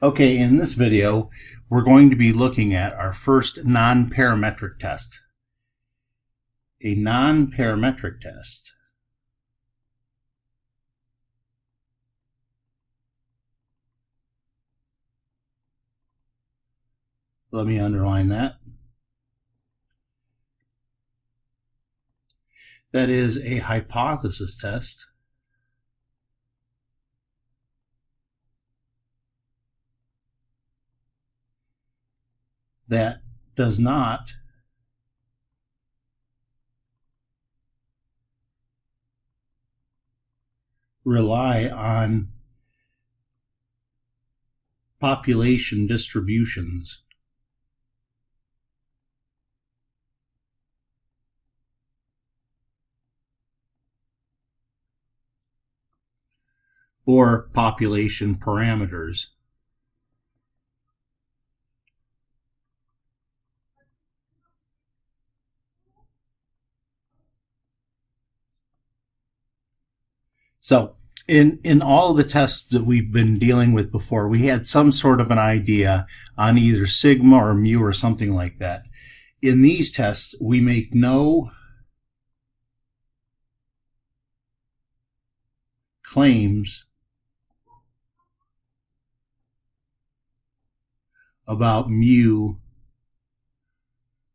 Okay, in this video, we're going to be looking at our first non-parametric test. A non-parametric test let me underline that. That is a hypothesis test that does not rely on population distributions. Or population parameters. So in all of the tests that we've been dealing with before, we had some sort of an idea on either sigma or mu or something like that. In these tests, we make no claims about mu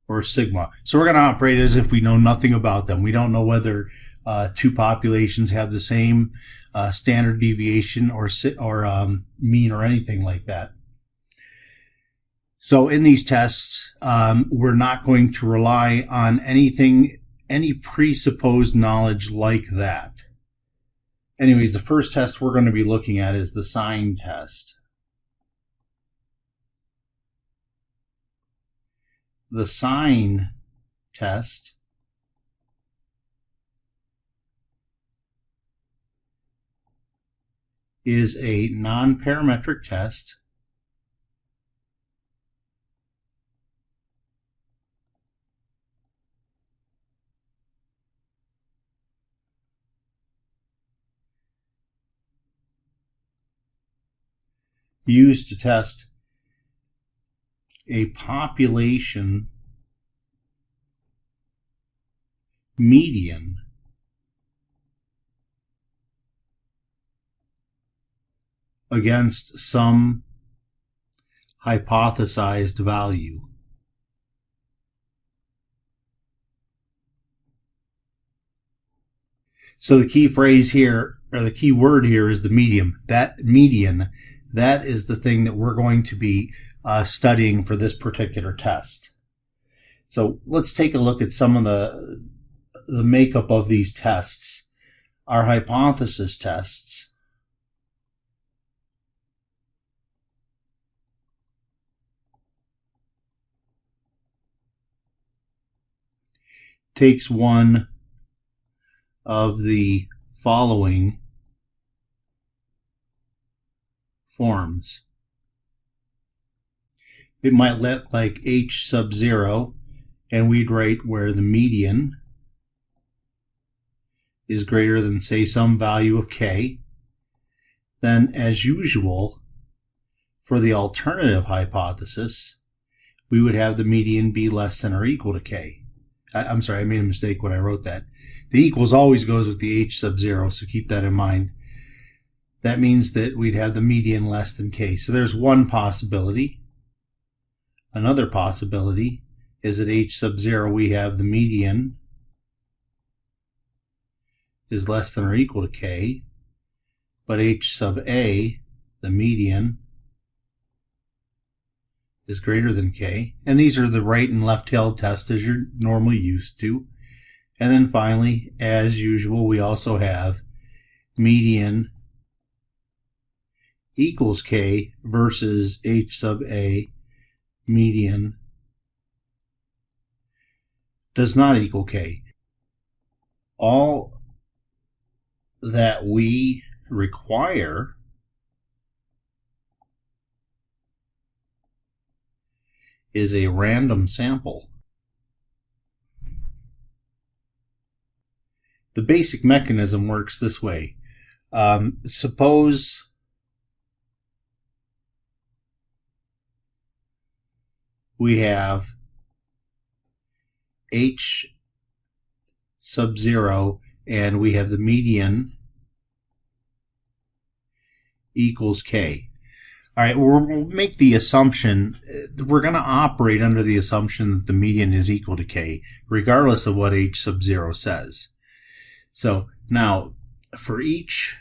or sigma. So we're going to operate as if we know nothing about them. We don't know whether two populations have the same standard deviation or mean or anything like that. So in these tests, we're not going to rely on any presupposed knowledge like that. Anyways, the first test we're going to be looking at is the sign test. The sign test is a non-parametric test used to test a population median against some hypothesized value. So the key phrase here, or the key word here, is the median. That median, that is the thing that we're going to be studying for this particular test. So let's take a look at some of the makeup of these tests. Our hypothesis tests takes one of the following forms. It might look like h sub 0, and we'd write where the median is greater than, say, some value of k. Then, as usual, for the alternative hypothesis, we would have the median be less than or equal to k. I'm sorry, I made a mistake when I wrote that. The equals always goes with the h sub 0, so keep that in mind. That means that we'd have the median less than k. So there's one possibility. Another possibility is that h sub 0, we have the median is less than or equal to k, but h sub a, the median, is greater than k. And these are the right and left-tailed tests as you're normally used to. And then finally, as usual, we also have median equals k versus h sub a, median does not equal k. All that we require is a random sample. The basic mechanism works this way. Suppose we have h sub 0, and we have the median equals k. All right, we'll make the assumption, we're going to operate under the assumption that the median is equal to k, regardless of what h sub 0 says. So now, for each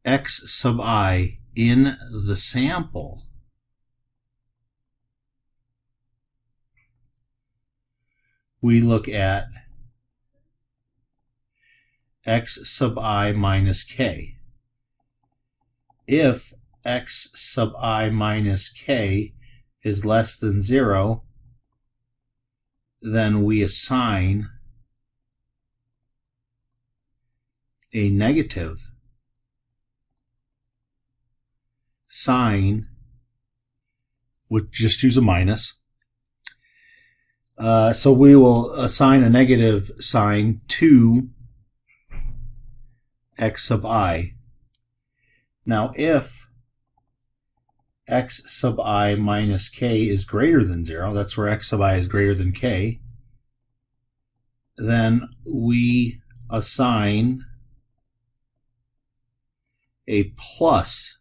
x sub I in the sample, we look at x sub I minus k. If x sub I minus k is less than 0, then we assign a negative sign, would just use a minus. So we will assign a negative sign to x sub I. Now, if x sub I minus k is greater than 0, that's where x sub I is greater than k, then we assign a plus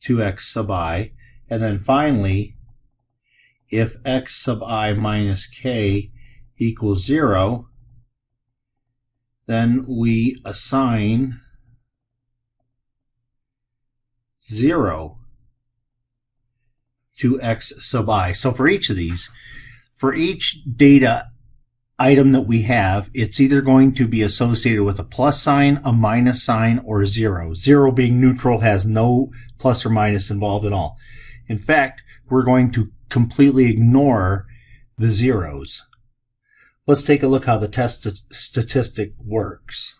to x sub I. And then finally, if x sub I minus k equals 0, then we assign 0 to x sub I. So for each of these, for each data item that we have, it's either going to be associated with a plus sign, a minus sign, or 0. 0 being neutral, has no plus or minus involved at all. In fact, we're going to completely ignore the zeros. Let's take a look how the test statistic works.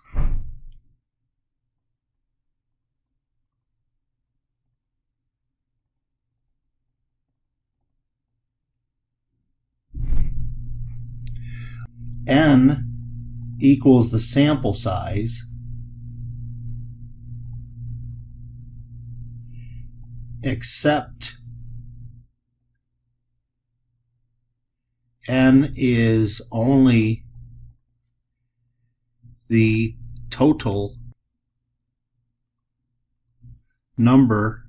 N equals the sample size except N is only the total number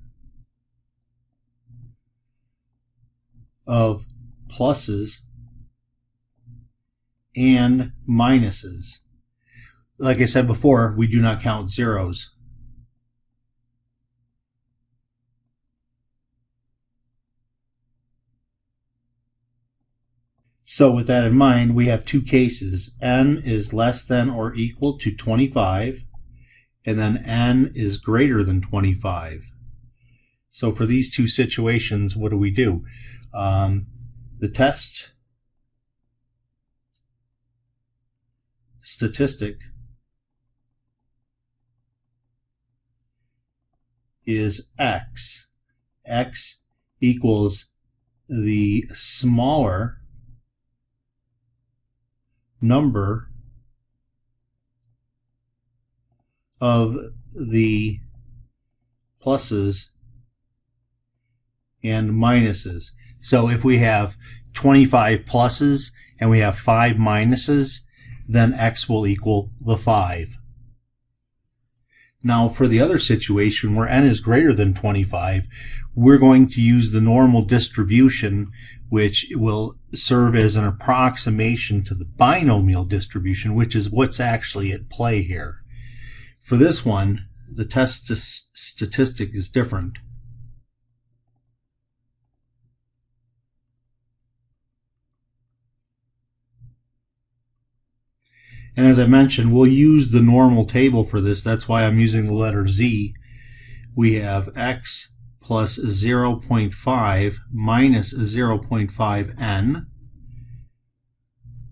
of pluses and minuses. Like I said before, we do not count zeros. So with that in mind, we have two cases. N is less than or equal to 25, and then N is greater than 25. So for these two situations, what do? The test statistic is x. X equals the smaller number of the pluses and minuses. So if we have 25 pluses and we have 5 minuses, then x will equal the 5. Now for the other situation where n is greater than 25, we're going to use the normal distribution, which will serve as an approximation to the binomial distribution, which is what's actually at play here. For this one, the test statistic is different. And as I mentioned, we'll use the normal table for this. That's why I'm using the letter Z. We have x plus 0.5 minus 0.5n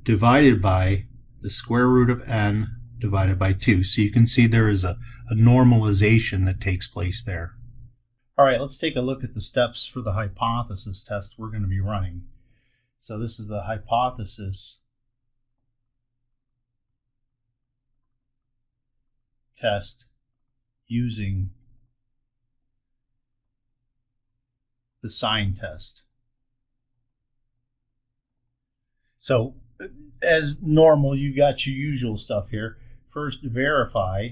divided by the square root of n divided by 2. So you can see there is a normalization that takes place there. All right, let's take a look at the steps for the hypothesis test we're going to be running. So this is the hypothesis test using the sign test. So as normal, you've got your usual stuff here. First, verify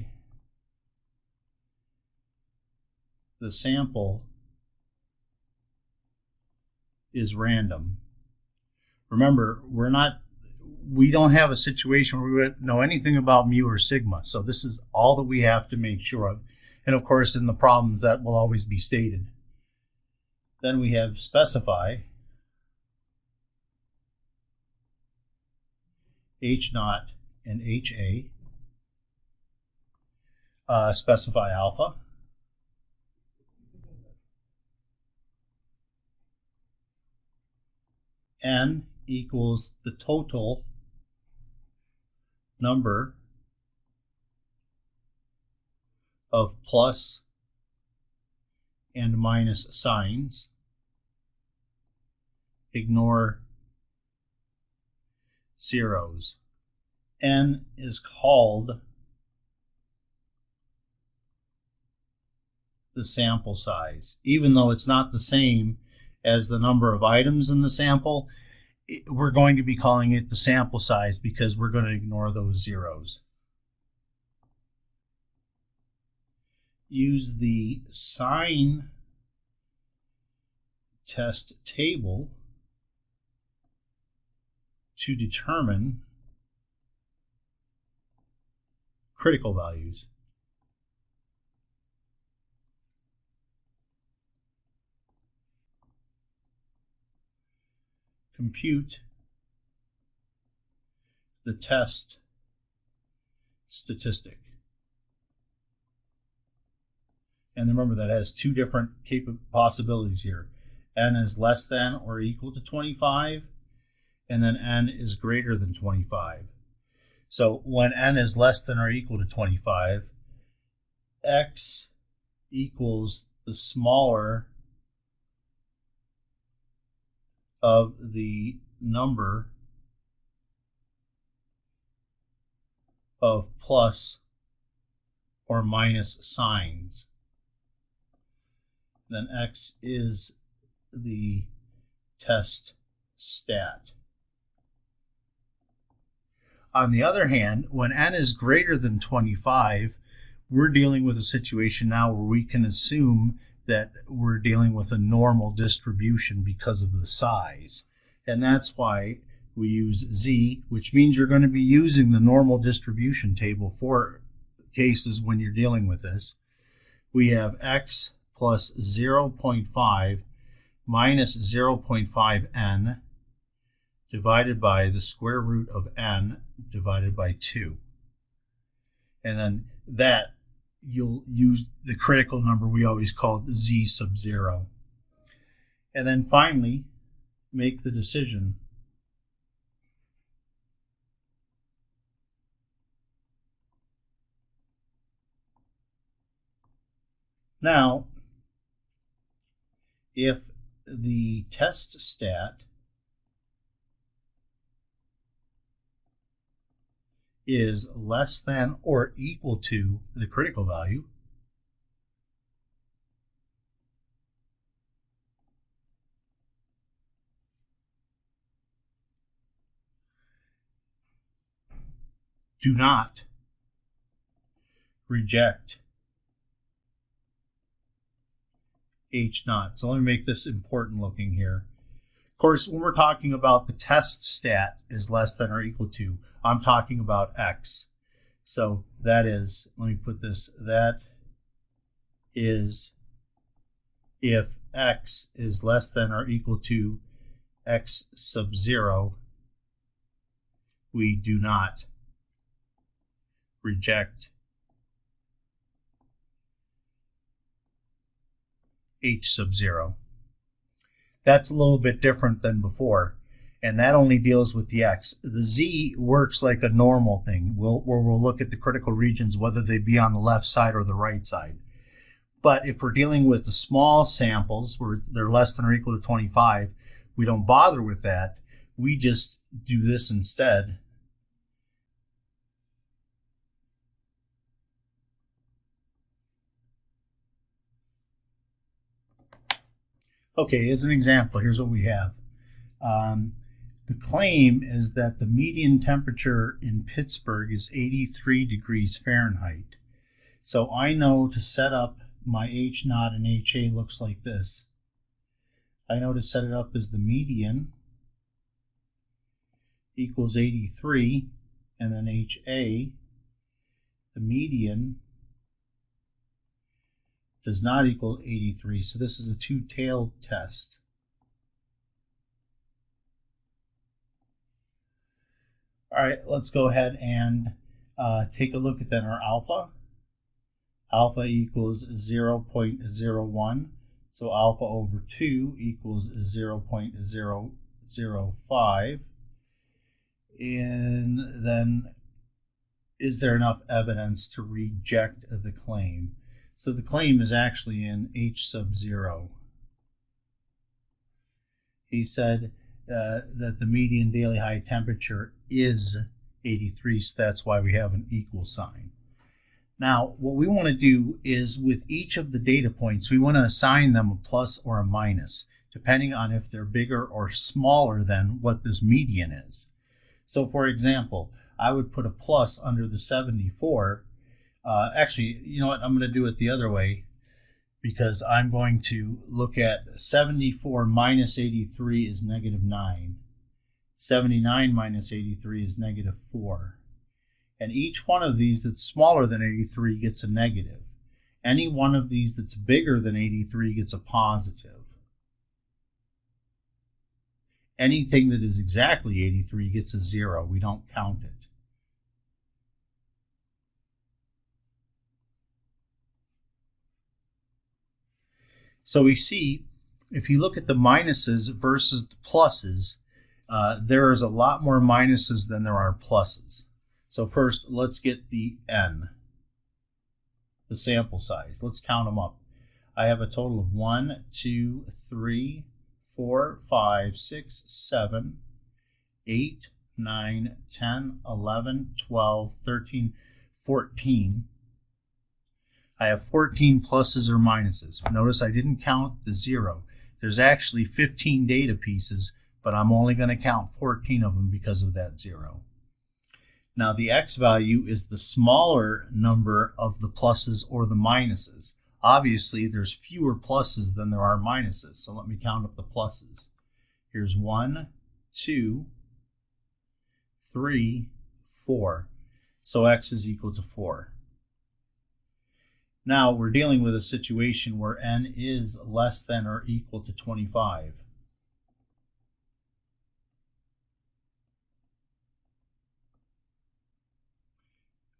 the sample is random. Remember, we don't have a situation where we know anything about mu or sigma. So this is all that we have to make sure of. And of course, in the problems, that will always be stated. Then we have specify H naught and HA. Specify alpha. N equals the total number of plus and minus signs. Ignore zeros. N is called the sample size. Even though it's not the same as the number of items in the sample, we're going to be calling it the sample size because we're going to ignore those zeros. Use the sign test table to determine critical values. Compute the test statistic. And remember, that has two different possibilities here. N is less than or equal to 25, and then N is greater than 25. So when N is less than or equal to 25, X equals the smaller of the number of plus or minus signs. Then X is the test stat. On the other hand, when N is greater than 25, we're dealing with a situation now where we can assume that we're dealing with a normal distribution because of the size. And that's why we use Z, which means you're going to be using the normal distribution table for cases when you're dealing with this. We have X plus 0.5 minus 0.5n divided by the square root of n divided by 2. And then that, you'll use the critical number we always called Z sub 0. And then finally, make the decision. Now, if the test stat is less than or equal to the critical value, do not reject H naught. So let me make this important looking here. Of course, when we're talking about the test stat is less than or equal to, I'm talking about X. So that is, let me put this, that is if X is less than or equal to X sub 0, we do not reject H sub 0. That's a little bit different than before, and that only deals with the X. The Z works like a normal thing, where we'll look at the critical regions, whether they be on the left side or the right side. But if we're dealing with the small samples, where they're less than or equal to 25, we don't bother with that. We just do this instead. Okay, as an example, here's what we have. The claim is that the median temperature in Pittsburgh is 83 degrees Fahrenheit. So I know to set up my H naught and HA looks like this. I know to set it up as the median equals 83, and then HA, the median, does not equal 83. So this is a two-tailed test. All right, let's go ahead and take a look at then our alpha. Alpha equals 0.01, so alpha over 2 equals 0.005. And then, is there enough evidence to reject the claim? So the claim is actually in H sub 0. He said that the median daily high temperature is 83, so that's why we have an equal sign. Now, what we want to do is with each of the data points, we want to assign them a plus or a minus, depending on if they're bigger or smaller than what this median is. So, for example, I would put a plus under the 74. Actually, you know what? I'm going to do it the other way, because I'm going to look at 74 minus 83 is negative 9. 79 minus 83 is negative 4. And each one of these that's smaller than 83 gets a negative. Any one of these that's bigger than 83 gets a positive. Anything that is exactly 83 gets a 0. We don't count it. So we see, if you look at the minuses versus the pluses, there is a lot more minuses than there are pluses. So first, let's get the n, the sample size. Let's count them up. I have a total of 1, 2, 3, 4, 5, 6, 7, 8, 9, 10, 11, 12, 13, 14. I have 14 pluses or minuses. Notice I didn't count the 0. There's actually 15 data pieces, but I'm only going to count 14 of them because of that 0. Now the x value is the smaller number of the pluses or the minuses. Obviously there's fewer pluses than there are minuses, so let me count up the pluses. Here's 1, 2, 3, 4. So x is equal to 4. Now we're dealing with a situation where n is less than or equal to 25.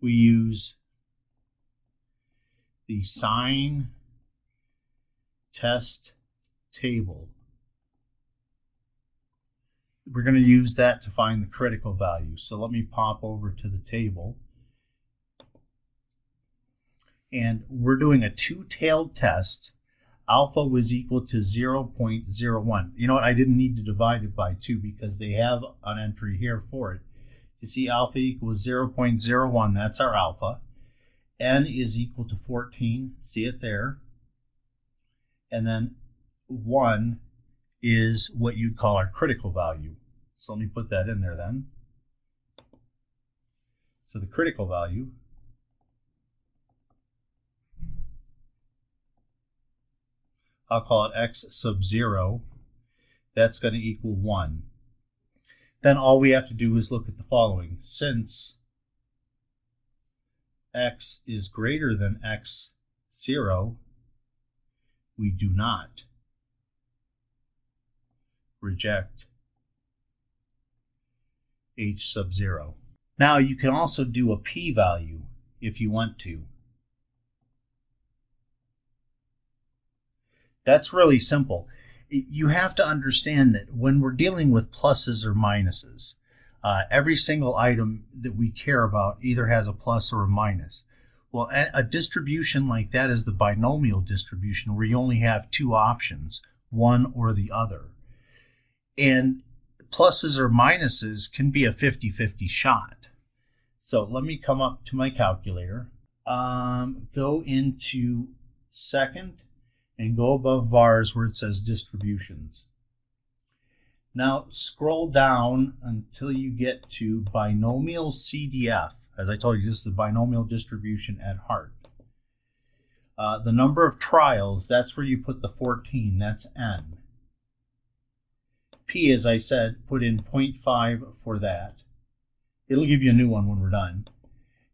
We use the sign test table. We're going to use that to find the critical value. So let me pop over to the table. And we're doing a two-tailed test. Alpha was equal to 0.01. You know what? I didn't need to divide it by 2 because they have an entry here for it. You see alpha equals 0.01, that's our alpha. N is equal to 14, see it there. And then 1 is what you'd call our critical value. So let me put that in there then. So the critical value I'll call it x sub 0. That's going to equal 1. Then all we have to do is look at the following. Since x is greater than x0, we do not reject h sub 0. Now you can also do a p-value if you want to. That's really simple. You have to understand that when we're dealing with pluses or minuses, every single item that we care about either has a plus or a minus. Well, a distribution like that is the binomial distribution where you only have two options, one or the other. And pluses or minuses can be a 50-50 shot. So let me come up to my calculator, go into second and go above vars where it says distributions. Now scroll down until you get to binomial CDF. As I told you, this is a binomial distribution at heart. The number of trials, that's where you put the 14, that's n. P, as I said, put in 0.5 for that. It'll give you a new one when we're done.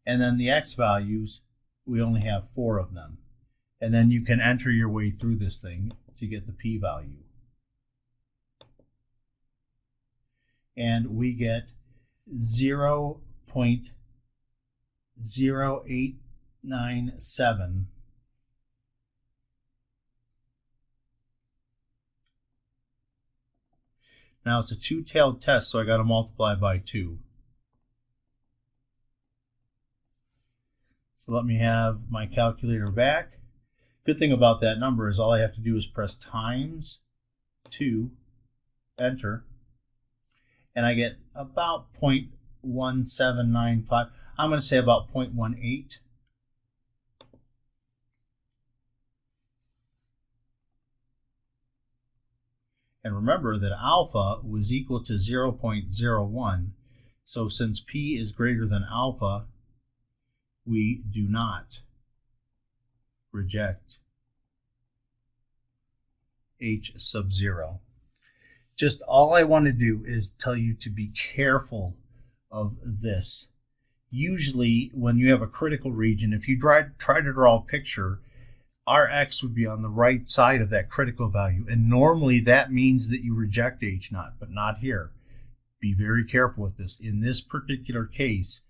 And then the x values, we only have 4 of them. And then you can enter your way through this thing to get the p value. And we get 0.0897. Now it's a two-tailed test, so I got to multiply by 2. So let me have my calculator back. Good thing about that number is all I have to do is press times 2, enter, and I get about 0.1795. I'm going to say about 0.18. And remember that alpha was equal to 0.01. So since p is greater than alpha, we do not reject h sub 0. Just all I want to do is tell you to be careful of this. Usually when you have a critical region, if you try to draw a picture, our x would be on the right side of that critical value, and normally that means that you reject h naught, but not here. Be very careful with this. In this particular case,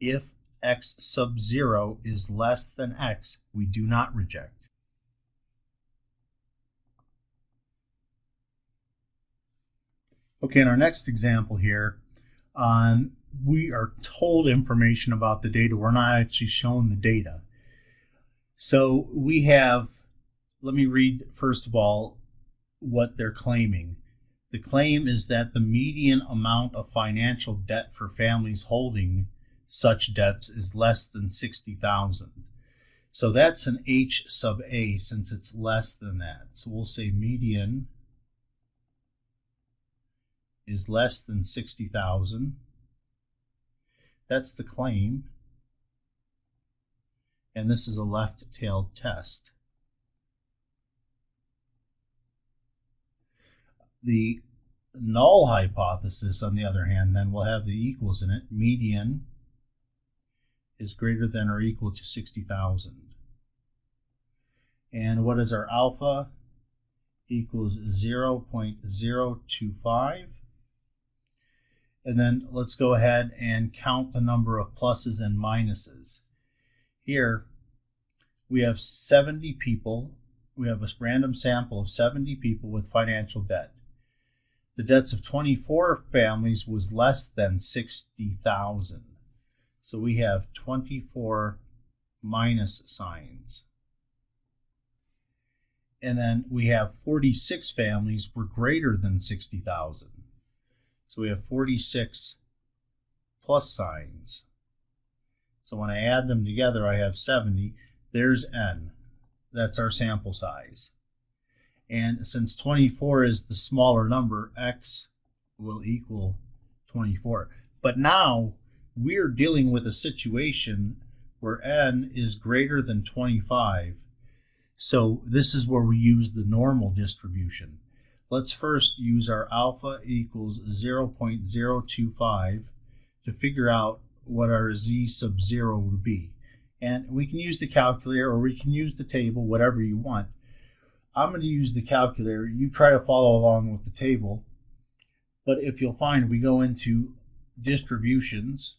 if x sub 0 is less than x, we do not reject. Okay, in our next example here, we are told information about the data. We're not actually shown the data. So we have, let me read first of all what they're claiming. The claim is that the median amount of financial debt for families holding such debts is less than $60,000. So that's an h sub a since it's less than that. So we'll say median is less than 60,000. That's the claim. And this is a left-tailed test. The null hypothesis, on the other hand, then will have the equals in it. Median is greater than or equal to 60,000. And what is our alpha? Equals 0.025. And then let's go ahead and count the number of pluses and minuses. Here we have 70 people. We have a random sample of 70 people with financial debt. The debts of 24 families was less than 60,000. So we have 24 minus signs. And then we have 46 families were greater than 60,000. So we have 46 plus signs. So when I add them together, I have 70. There's n. That's our sample size. And since 24 is the smaller number, x will equal 24. But now we're dealing with a situation where n is greater than 25. So this is where we use the normal distribution. Let's first use our alpha equals 0.025 to figure out what our z sub 0 would be. And we can use the calculator or we can use the table, whatever you want. I'm going to use the calculator. You try to follow along with the table. But if you'll find, we go into distributions.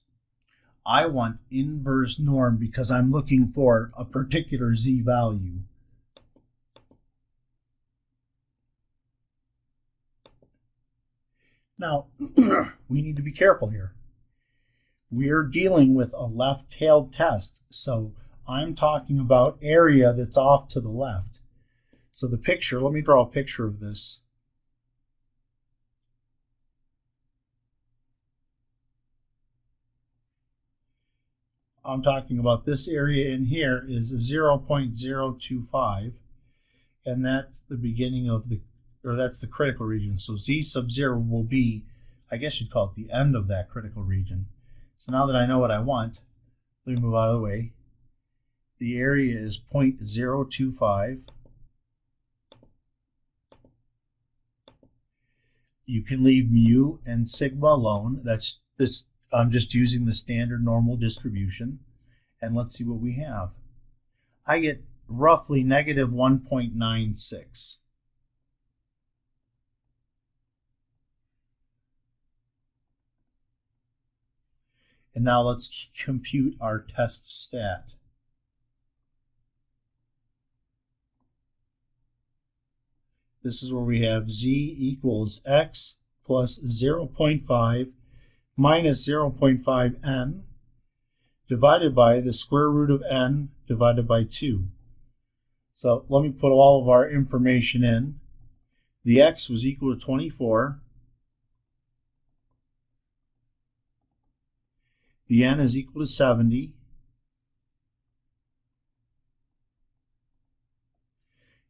I want inverse norm because I'm looking for a particular z value. Now, we need to be careful here. We're dealing with a left-tailed test, so I'm talking about area that's off to the left. So the picture, let me draw a picture of this. I'm talking about this area in here is 0.025, and that's the beginning of that's the critical region. So Z sub 0 will be, I guess you'd call it the end of that critical region. So now that I know what I want, let me move out of the way. The area is 0.025. You can leave mu and sigma alone. That's this. I'm just using the standard normal distribution. And let's see what we have. I get roughly negative 1.96. And now let's compute our test stat. This is where we have Z equals X plus 0.5 minus 0.5 n divided by the square root of n divided by 2. So let me put all of our information in. The X was equal to 24. The n is equal to 70.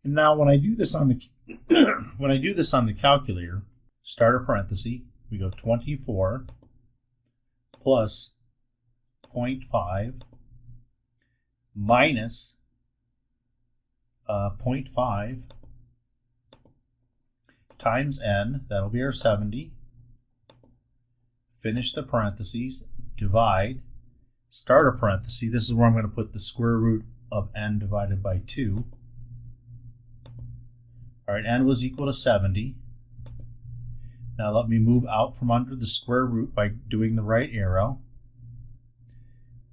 And now when I do this on the calculator, start a parenthesis, we go 24 plus 0.5 minus 0.5 times n, that'll be our 70. Finish the parentheses, divide, start a parenthesis. This is where I'm going to put the square root of n divided by 2. All right, n was equal to 70. Now let me move out from under the square root by doing the right arrow.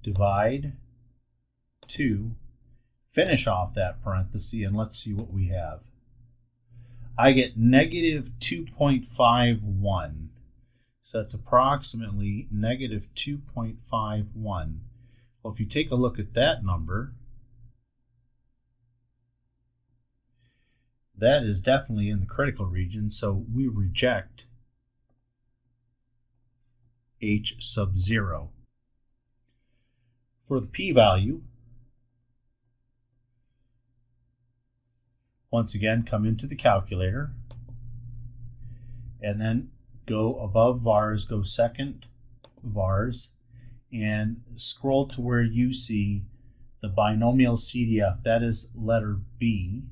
Divide 2. Finish off that parenthesis, and let's see what we have. I get negative 2.51. So that's approximately negative 2.51. Well, if you take a look at that number, that is definitely in the critical region, so we reject H sub 0. For the p-value, once again, come into the calculator, and then go above vars, go second vars, and scroll to where you see the binomial CDF. That is letter B.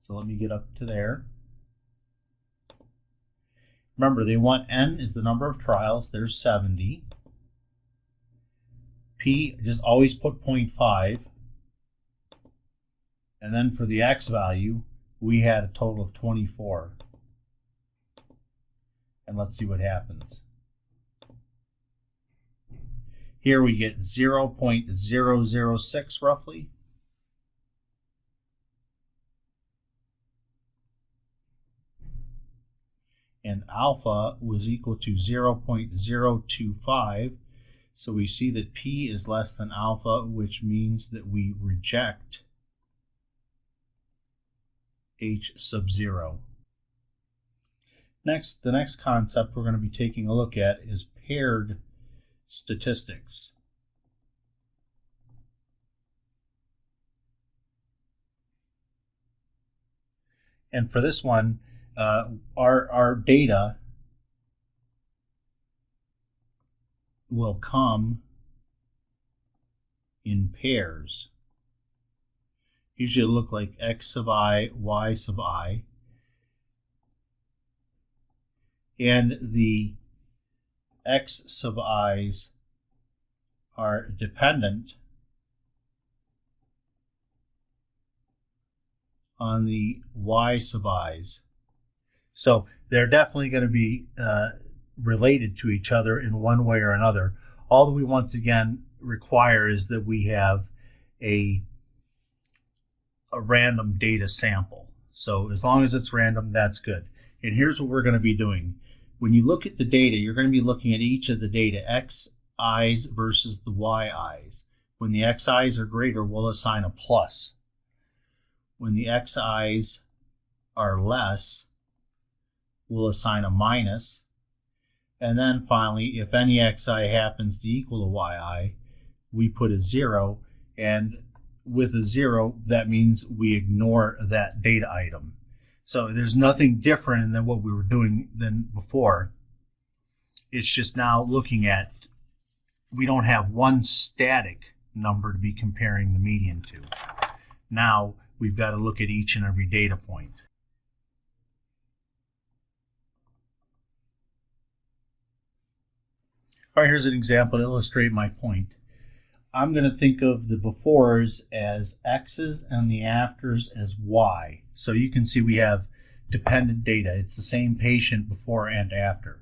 So let me get up to there. Remember, they want n is the number of trials. There's 70. P, just always put 0.5. And then for the x value, we had a total of 24. And let's see what happens. Here we get 0.006 roughly. And alpha was equal to 0.025. So we see that P is less than alpha, which means that we reject H sub 0. Next, the next concept we're going to be taking a look at is paired statistics. And for this one, our data will come in pairs. Usually it'll look like x sub I, y sub I. And the x sub i's are dependent on the y sub i's. So they're definitely going to be related to each other in one way or another. All that we once again require is that we have a random data sample. So as long as it's random, that's good. And here's what we're going to be doing. When you look at the data, you're going to be looking at each of the data, xi's versus the yi's. When the xi's are greater, we'll assign a plus. When the xi's are less, we'll assign a minus. And then finally, if any xi happens to equal a yi, we put a 0, and with a 0, that means we ignore that data item. So there's nothing different than what we were doing than before. It's just now looking at, we don't have one static number to be comparing the median to. Now we've got to look at each and every data point. All right, here's an example to illustrate my point. I'm going to think of the befores as x's and the afters as y. So you can see we have dependent data. It's the same patient before and after.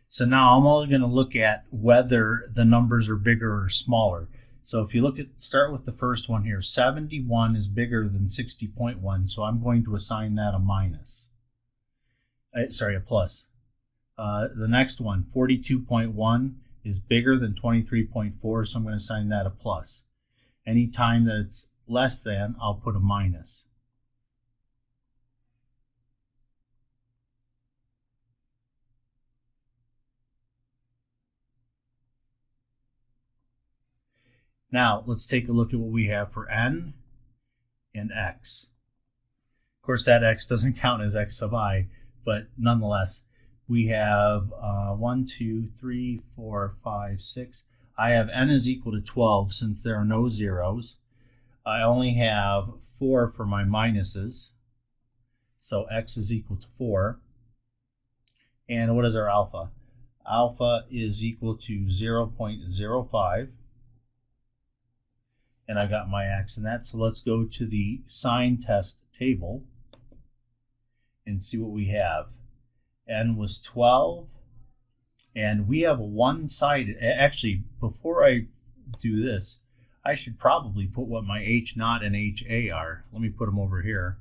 So now I'm only going to look at whether the numbers are bigger or smaller. So if you look at, start with the first one here, 71 is bigger than 60.1, so I'm going to assign that a minus. A plus. The next one, 42.1 is bigger than 23.4, so I'm going to assign that a plus. Any time that it's less than, I'll put a minus. Now, let's take a look at what we have for n and x. Of course, that x doesn't count as x sub I, but nonetheless, we have 1, 2, 3, 4, 5, 6. I have n is equal to 12 since there are no zeros. I only have 4 for my minuses, so x is equal to 4. And what is our alpha? Alpha is equal to 0.05. And I got my x in that. So let's go to the sign test table and see what we have. N was 12, and we have a one-sided. Actually, before I do this, I should probably put what my H naught and HA are. Let me put them over here.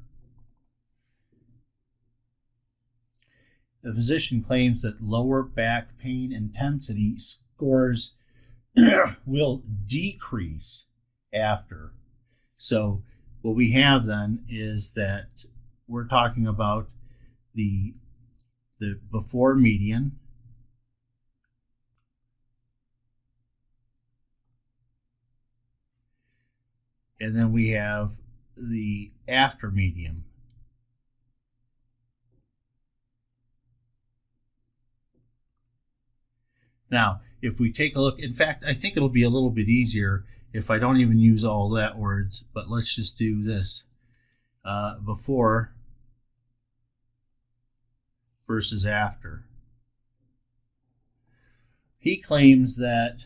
The physician claims that lower back pain intensity scores will decrease after. So what we have then is that we're talking about the before median, and then we have the after median. Now, if we take a look, in fact, I think it'll be a little bit easier if I don't even use all that words, but let's just do this. Before versus after. He claims that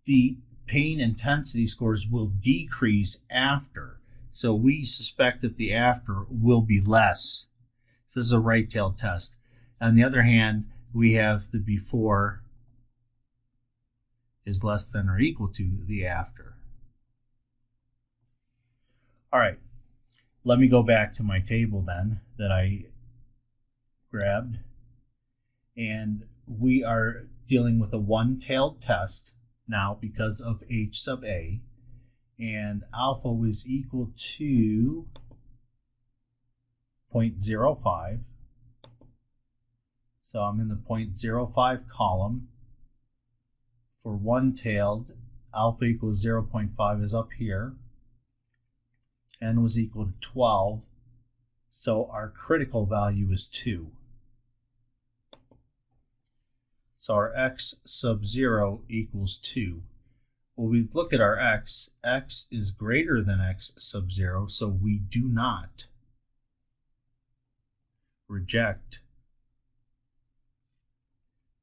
the pain intensity scores will decrease after. So we suspect that the after will be less. So this is a right-tailed test. On the other hand, we have the before is less than or equal to the after. All right, let me go back to my table then that I grabbed. And we are dealing with a one-tailed test now because of H sub A. And alpha was equal to 0.05. So I'm in the 0.05 column. For one-tailed, alpha equals 0.5 is up here. N was equal to 12. So our critical value is 2. So our x sub 0 equals 2. Well, we look at our x is greater than x sub 0, so we do not reject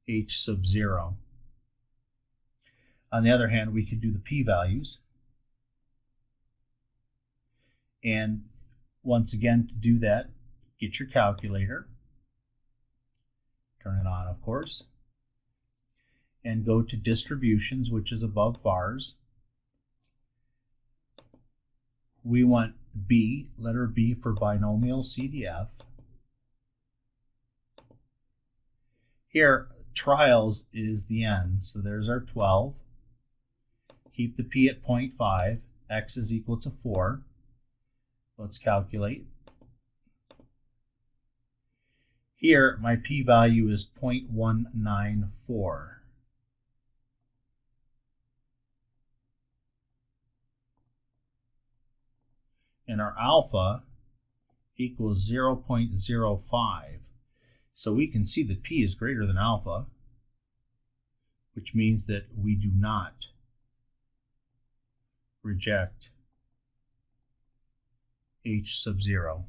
H sub 0. On the other hand, we could do the p-values. And once again, to do that, get your calculator. Turn it on, of course. And go to distributions, which is above bars. We want B, letter B for binomial CDF. Here, trials is the n, so there's our 12. Keep the p at 0.5, x is equal to 4. Let's calculate. Here, my p-value is 0.194. and our alpha equals 0.05. So we can see that P is greater than alpha, which means that we do not reject H sub 0.